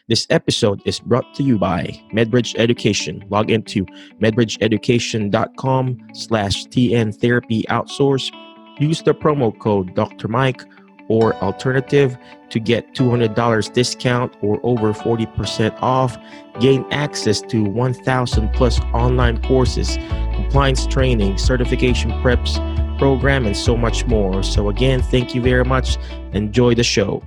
This episode is brought to you by MedBridge Education. Log into medbridgeeducation.com/TN Therapy Outsource. Use the promo code Dr. Mike or alternative to get $200 discount or over 40% off. Gain access to 1,000 plus online courses, compliance training, certification preps, program, and so much more. So again, thank you very much. Enjoy the show.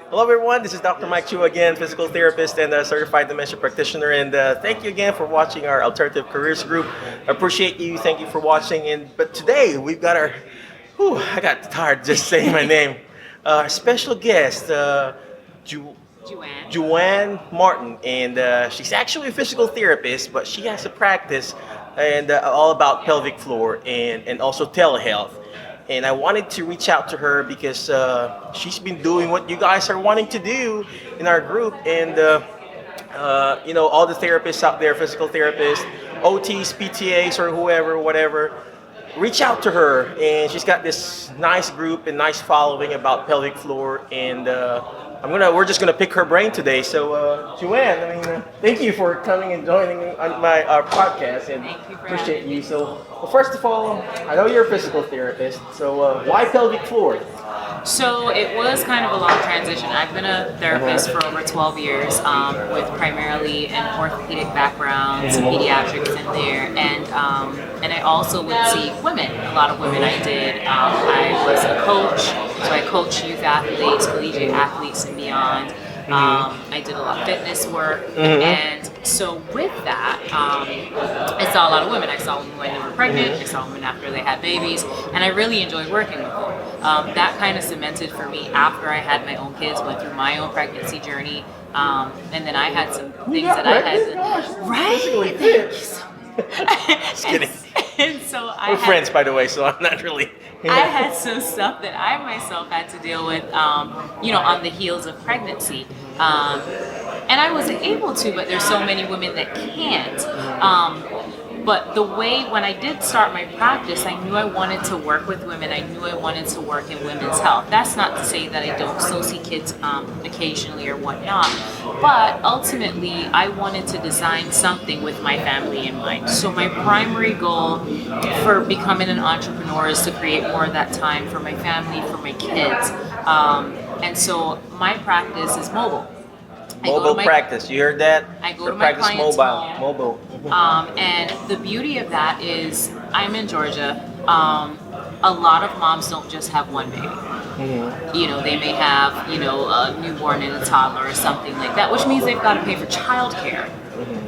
Hello, everyone. This is Dr. Mike Chu again, physical therapist and a certified dementia practitioner. And thank you again for watching our Alternative Careers group. I appreciate you. Thank you for watching. But today we've got our, I got tired just saying my name. Our special guest, Juan Martin, and she's actually a physical therapist, but she has a practice and all about pelvic floor and also telehealth. And I wanted to reach out to her because she's been doing what you guys are wanting to do in our group. And, all the therapists out there, physical therapists, OTs, PTAs, or whoever, whatever, reach out to her. And she's got this nice group and nice following about pelvic floor. And we're just gonna pick her brain today. So, Joanne, thank you for coming and joining on our podcast, and appreciate you. So, well, first of all, I know you're a physical therapist. So, why pelvic floor? So it was kind of a long transition. I've been a therapist for over 12 years, with primarily an orthopedic background, some pediatrics in there, and I also would see women. A lot of women I did. I was a coach, so I coach youth athletes, collegiate athletes, and beyond. I did a lot of fitness work, and so with that, I saw a lot of women. I saw women when they were pregnant, I saw women after they had babies, and I really enjoyed working with them. That kind of cemented for me after I had my own kids, went through my own pregnancy journey, and then I had some things that I had to, right? Just kidding. And so We're friends, by the way, so I'm not really. I had some stuff that I myself had to deal with, on the heels of pregnancy. And I wasn't able to, but there's so many women that can't. But the way, when I did start my practice, I knew I wanted to work with women. I knew I wanted to work in women's health. That's not to say that I don't still see kids occasionally or whatnot. But ultimately, I wanted to design something with my family in mind. So my primary goal for becoming an entrepreneur is to create more of that time for my family, for my kids. And so my practice is mobile. Mobile practice, you heard that? I go to my client's home. Mobile. And the beauty of that is, I'm in Georgia. A lot of moms don't just have one baby. They may have, a newborn and a toddler or something like that, which means they've got to pay for childcare,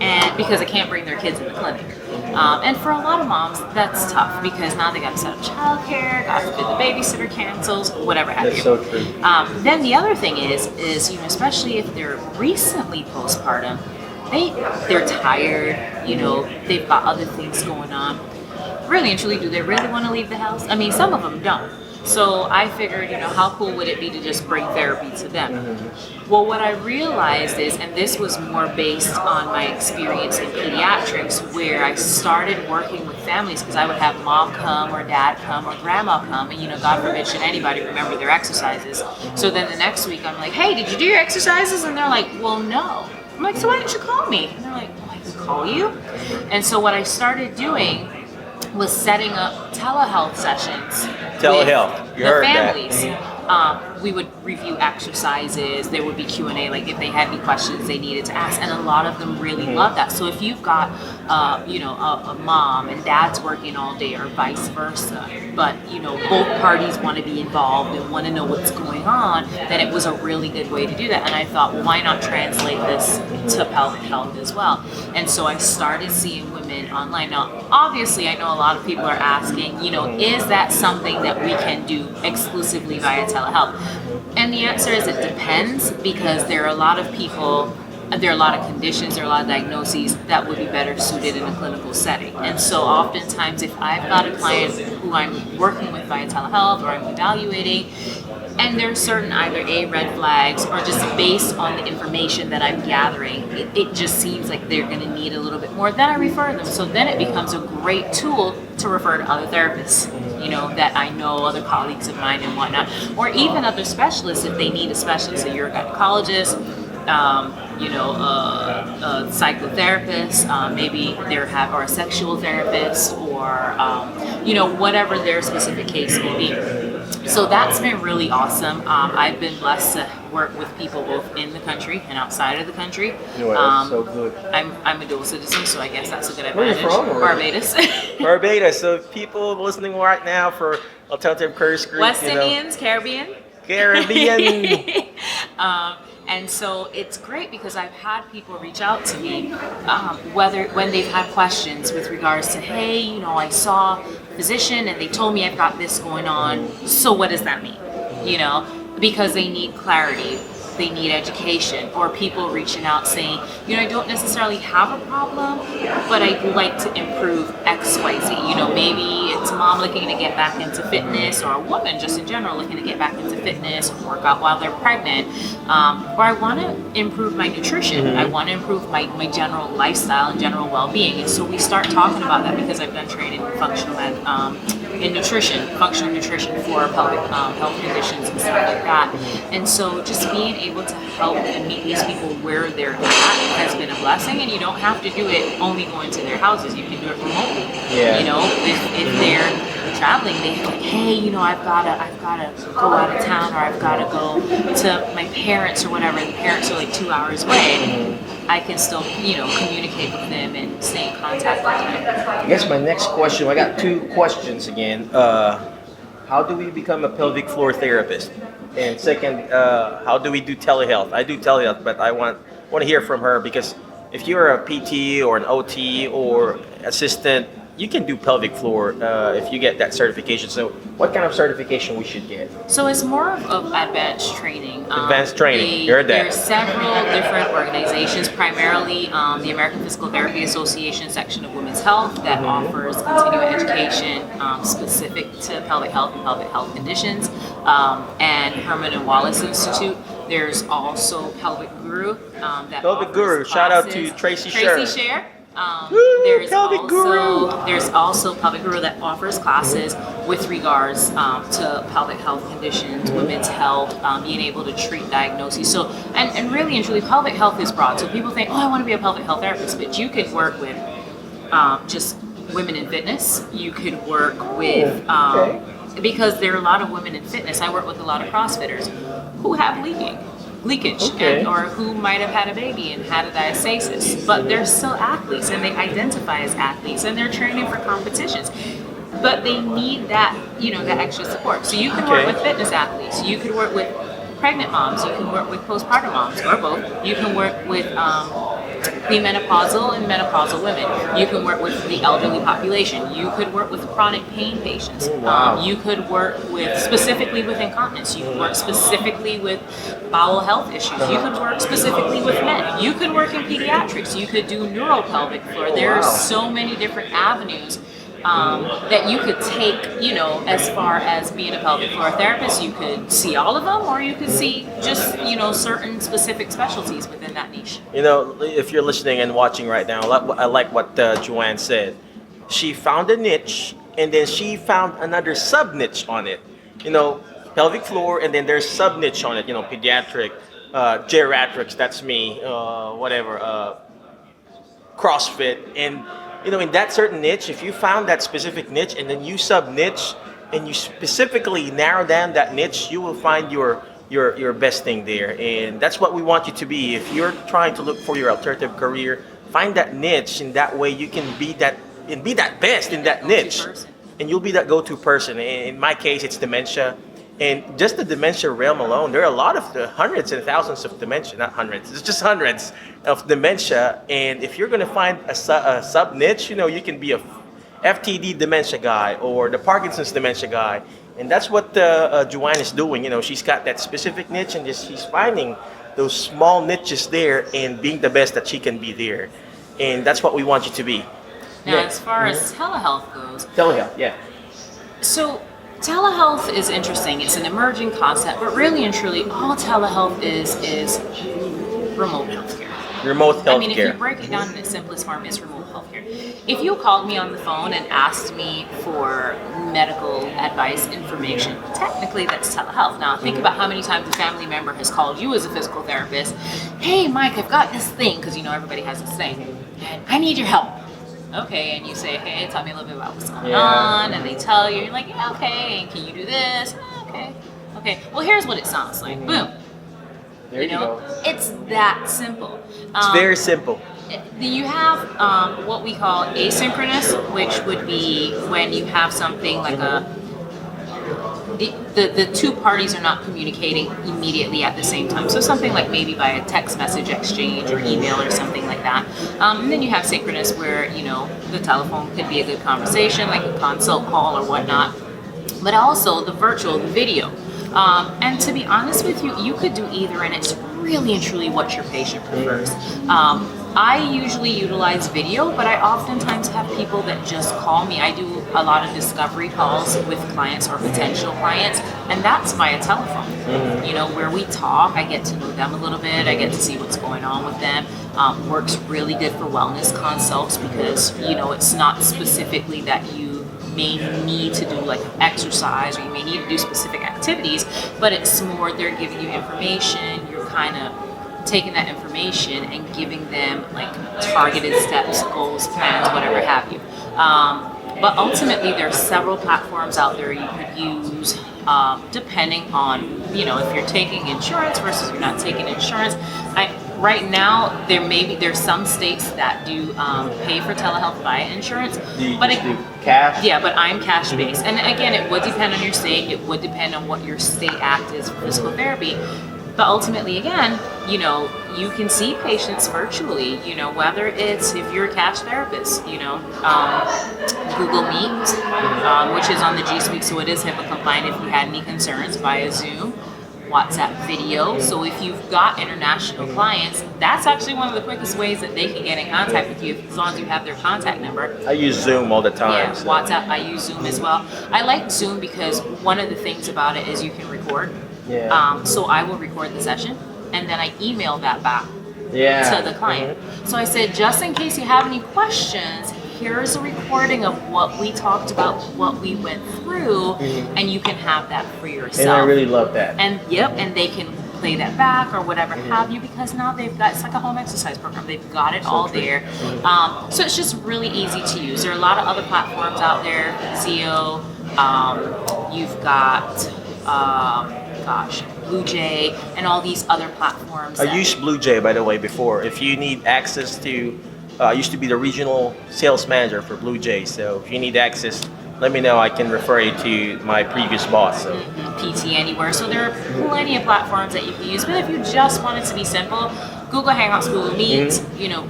and because they can't bring their kids in the clinic. And for a lot of moms, that's tough because now they got to set up childcare. God forbid the babysitter cancels, whatever have you. That's so true. Then the other thing is especially if they're recently postpartum, they're tired. They've got other things going on. Really and truly, do they really want to leave the house? I mean, some of them don't. So I figured, how cool would it be to just bring therapy to them? Well, what I realized is, and this was more based on my experience in pediatrics, where I started working with families because I would have mom come or dad come or grandma come, and God forbid should anybody remember their exercises. So then the next week I'm like, hey, did you do your exercises? And they're like, well, no. I'm like, so why didn't you call me? And they're like, well, I can call you. And so what I started doing was setting up telehealth sessions. Telehealth, you heard families. that. We would review exercises. There would be Q&A, like if they had any questions they needed to ask, and a lot of them really love that. So if you've got, a mom and dad's working all day, or vice versa, but both parties want to be involved and want to know what's going on, then it was a really good way to do that. And I thought, well, why not translate this to pelvic health as well? And so I started seeing women online. Now, obviously, I know a lot of people are asking, is that something that we can do exclusively via telehealth? And the answer is it depends, because there are a lot of people, there are a lot of conditions, there are a lot of diagnoses that would be better suited in a clinical setting. And so oftentimes if I've got a client who I'm working with via telehealth or I'm evaluating, and there's certain either red flags or just based on the information that I'm gathering, it just seems like they're going to need a little bit more, then I refer them. So then it becomes a great tool to refer to other therapists. that I know other colleagues of mine and whatnot, or even other specialists if they need a specialist. So you're a gynecologist, a psychotherapist, maybe or a sexual therapist, or whatever their specific case may be. So that's been really awesome. I've been blessed to work with people both in the country and outside of the country. That's so good. I'm a dual citizen, so I guess that's a good Where are you advantage. from? Barbados. Barbados. So people listening right now for Alternative Careers Group, West Indians, Caribbean. Caribbean. And so it's great because I've had people reach out to me, when they've had questions with regards to, hey, I saw a physician and they told me I've got this going on. So what does that mean? Because they need clarity, they need education, or people reaching out saying, I don't necessarily have a problem, but I'd like to improve X, Y, Z. Maybe it's a mom looking to get back into fitness, or a woman just in general looking to get back into fitness, or work out while they're pregnant, or I want to improve my nutrition. I want to improve my general lifestyle and general well-being. And so we start talking about that because I've done training in functional nutrition for pelvic health conditions and stuff like that. And so just being able to help and meet these people where they're at has been a blessing. And you don't have to do it only going to their houses. You can do it remotely. Yeah. If they're traveling, they're like, hey, I've gotta go out of town, or I've gotta go to my parents or whatever. The parents are like 2 hours away. I can still, communicate with them and stay in contact with them. I guess my next question, I got two questions again. How do we become a pelvic floor therapist? And second, how do we do telehealth? I do telehealth, but I want to hear from her, because if you're a PT or an OT or assistant, you can do pelvic floor if you get that certification. So what kind of certification we should get? So it's more of advanced training. Advanced training, you're that. There's several different organizations, primarily the American Physical Therapy Association section of Women's Health that offers continuing education specific to pelvic health and pelvic health conditions, and Herman and Wallace Institute. There's also Pelvic Guru. Pelvic Guru, shout out to Tracy Sher. There's also Pelvic Guru that offers classes with regards to pelvic health conditions, women's health, being able to treat diagnoses. So, and really and truly, pelvic health is broad. So people think, I want to be a pelvic health therapist, but you could work with just women in fitness. You could work with, because there are a lot of women in fitness. I work with a lot of CrossFitters who have leakage, or who might have had a baby and had a diastasis, but they're still athletes and they identify as athletes and they're training for competitions, but they need that that extra support. So you can work with fitness athletes, you could work with pregnant moms, you can work with postpartum moms, or both. You can work with premenopausal and menopausal women. You can work with the elderly population. You could work with chronic pain patients. You could work specifically with incontinence. You could work specifically with bowel health issues. You could work specifically with men. You could work in pediatrics. You could do neuropelvic floor. There are so many different avenues that you could take, as far as being a pelvic floor therapist. You could see all of them, or you could see just, certain specific specialties within that niche. If you're listening and watching right now, I like what Juan said. She found a niche, and then she found another sub-niche on it. Pelvic floor, and then there's sub-niche on it, pediatric, geriatrics, that's me, CrossFit, and in that certain niche, if you found that specific niche and then you sub-niche and you specifically narrow down that niche, you will find your best thing there. And that's what we want you to be. If you're trying to look for your alternative career, find that niche, and that way you can be that best in that niche. And you'll be that go-to person. In my case, it's dementia. And just the dementia realm alone, there are a lot of hundreds and thousands of dementia, not hundreds, it's just hundreds of dementia. And if you're going to find a sub niche, you can be a FTD dementia guy or the Parkinson's dementia guy. And that's what Juan is doing. She's got that specific niche, and she's finding those small niches there and being the best that she can be there. And that's what we want you to be. Now, as far as telehealth goes. Telehealth, yeah. So, telehealth is interesting. It's an emerging concept, but really and truly, all telehealth is remote healthcare. Remote healthcare. I mean, if you break it down in its simplest form, it's remote healthcare. healthcare. If you called me on the phone and asked me for medical advice, information, technically that's telehealth. Now think about how many times a family member has called you as a physical therapist. Hey, Mike, I've got this thing, because you know everybody has this thing, and I need your help. Okay, and you say, hey, tell me a little bit about what's going on, and they tell you, you're like, yeah, okay, and can you do this? Okay, well, here's what it sounds like. Boom. There you go. It's that simple. It's very simple. You have what we call asynchronous, which would be when you have something like the two parties are not communicating immediately at the same time. So something like maybe by a text message exchange or email or something like that. And then you have synchronous where, the telephone could be a good conversation, like a consult call or whatnot. But also the virtual, the video. And to be honest with you, you could do either, and it's really and truly what your patient prefers. I usually utilize video, but I oftentimes have people that just call me. I do a lot of discovery calls with clients or potential clients, and that's via telephone. Where we talk, I get to know them a little bit, I get to see what's going on with them. Works really good for wellness consults because, it's not specifically that you may need to do like exercise or you may need to do specific activities, but it's more they're giving you information, you're kind of taking that information and giving them like targeted steps, goals, plans, whatever have you. But ultimately there's several platforms out there you could use depending on, if you're taking insurance versus you're not taking insurance. Right now, there's some states that do pay for telehealth via insurance. Do cash? Yeah, but I'm cash based. And again, it would depend on your state. It would depend on what your state act is for physical therapy. But ultimately, again, you can see patients virtually, whether it's, if you're a cash therapist, Google Meet, which is on the G Suite, so it is HIPAA compliant if you had any concerns, via Zoom, WhatsApp video. So if you've got international clients, that's actually one of the quickest ways that they can get in contact with you, as long as you have their contact number. I use Zoom all the time. Yeah, so. WhatsApp, I use Zoom as well. I like Zoom because one of the things about it is you can record. Yeah. So I will record the session and then I email that back to the client. So I said, just in case you have any questions, here's a recording of what we talked about, what we went through, and you can have that for yourself. And I really love that. And and they can play that back or whatever have you, because now they've got, it's like a home exercise program. They've got it all there. So it's just really easy to use. There are a lot of other platforms out there, Zio, you've got, Blue Jay, and all these other platforms. I used Blue Jay, by the way, before. If you need access to, I used to be the regional sales manager for Blue Jay, so if you need access, let me know. I can refer you to my previous boss. So. PT Anywhere. So there are plenty of platforms that you can use, but if you just want it to be simple, Google Hangouts, Google Meet,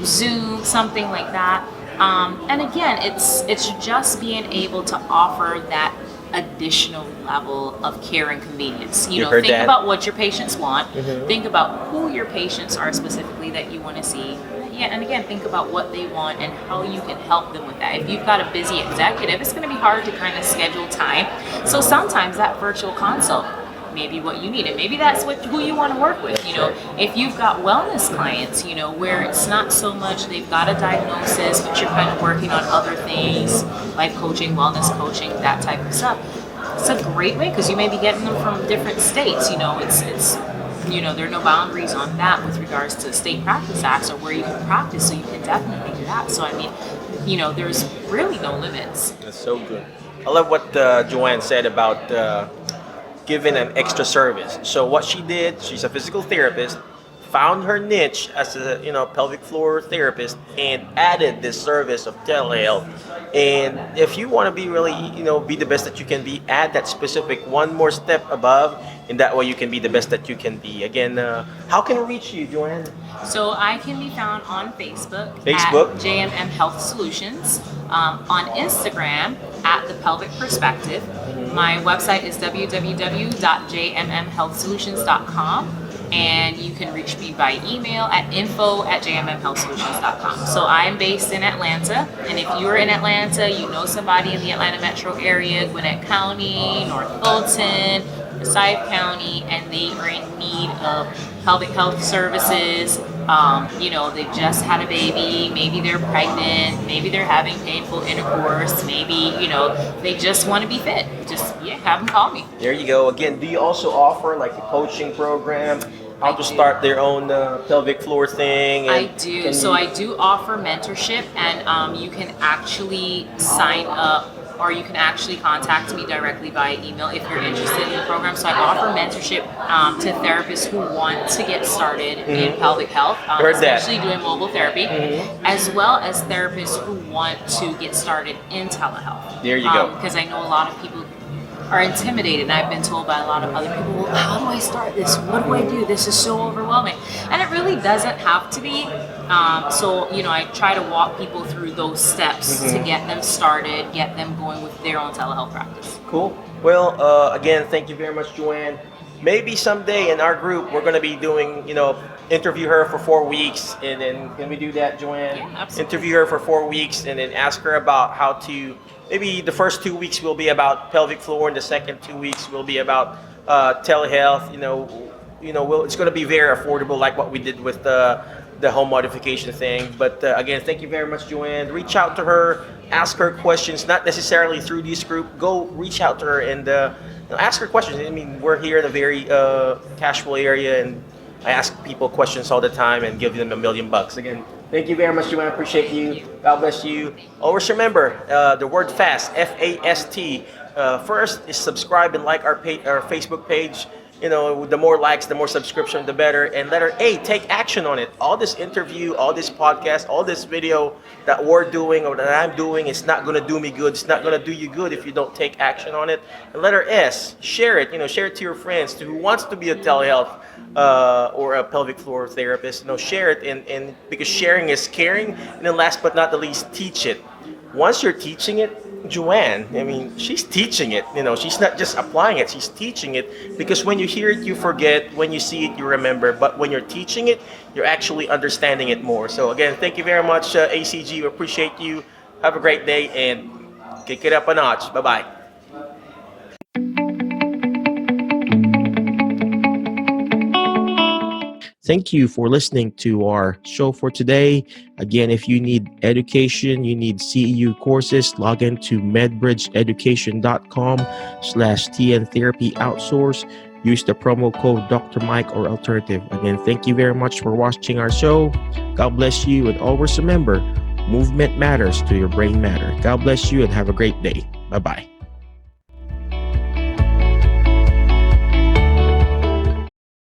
Zoom, something like that. And again, it's just being able to offer that additional level of care and convenience. Think about what your patients want. Think about who your patients are specifically that you want to see. Yeah, and again, think about what they want and how you can help them with that. If you've got a busy executive, it's going to be hard to kind of schedule time. So sometimes that virtual consult may be what you need, and maybe that's who you want to work with. If you've got wellness clients, where it's not so much they've got a diagnosis, but you're kind of working on other things, life coaching, wellness coaching, that type of stuff. It's a great way because you may be getting them from different states. It's there are no boundaries on that with regards to state practice acts or where you can practice, so you can definitely do that. So I mean, there's really no limits. That's so good. I love what Joanne said about giving an extra service. So what she did, she's a physical therapist, found her niche as a pelvic floor therapist, and added this service of telehealth. And if you want to be really be the best that you can be, add that specific one more step above, and that way you can be the best that you can be. Again, how can we reach you, Joanne? So I can be found on Facebook at JMM Health Solutions, on Instagram at The Pelvic Perspective. My website is www.jmmhealthsolutions.com. And you can reach me by email at info@jmmhealthsolutions.com. So I'm based in Atlanta, and if you're in Atlanta, you know somebody in the Atlanta metro area, Gwinnett County, North Fulton, Forsyth County, and they are in need of pelvic health services, They've just had a baby, maybe they're pregnant, maybe they're having painful intercourse, maybe, they just want to be fit. Just, have them call me. There you go. Again, do you also offer like a coaching program, how I to do. start their own pelvic floor thing? I do. So I do offer mentorship, and you can actually sign up, or you can actually contact me directly via email if you're interested in the program. So I offer mentorship to therapists who want to get started in pelvic health, Heard that. especially doing mobile therapy, as well as therapists who want to get started in telehealth. There you go. Because I know a lot of people are intimidated, and I've been told by a lot of other people, well, how do I start this? What do I do? This is so overwhelming. And it really doesn't have to be. I try to walk people through those steps to get them started, get them going with their own telehealth practice. Cool. Well, again, thank you very much, Joanne. Maybe someday in our group, we're going to be doing, interview her for 4 weeks. And then, can we do that, Joanne? Yeah, absolutely. Interview her for 4 weeks and then ask her about how to, maybe the first 2 weeks will be about pelvic floor and the second 2 weeks will be about telehealth. It's going to be very affordable, like what we did with the home modification thing. But again, thank you very much, Joanne. Reach out to her, ask her questions, not necessarily through this group. Go reach out to her and ask her questions. I mean, we're here in a very casual area, and I ask people questions all the time and give them $1 million. Again, thank you very much, Juan. I appreciate you. God bless you. Always remember the word FAST, F-A-S-T. First is subscribe and like our Facebook page. The more likes, the more subscription, the better. And letter A, take action on it. All this interview, all this podcast, all this video that we're doing or that I'm doing, it's not going to do me good. It's not going to do you good if you don't take action on it. And letter S, share it. Share it to your friends who wants to be a telehealth or a pelvic floor therapist. Share it, and because sharing is caring. And then last but not the least, teach it. Once you're teaching it, Joanne, she's teaching it. She's not just applying it, she's teaching it. Because when you hear it, you forget. When you see it, you remember. But when you're teaching it, you're actually understanding it more. So again, thank you very much, ACG. We appreciate you. Have a great day and kick it up a notch. Bye-bye. Thank you for listening to our show for today. Again, if you need education, you need CEU courses, log into medbridgeeducation.com/TN Therapy Outsource. Use the promo code Dr. Mike or alternative. Again, thank you very much for watching our show. God bless you, and always remember, movement matters to your brain matter. God bless you and have a great day. Bye-bye.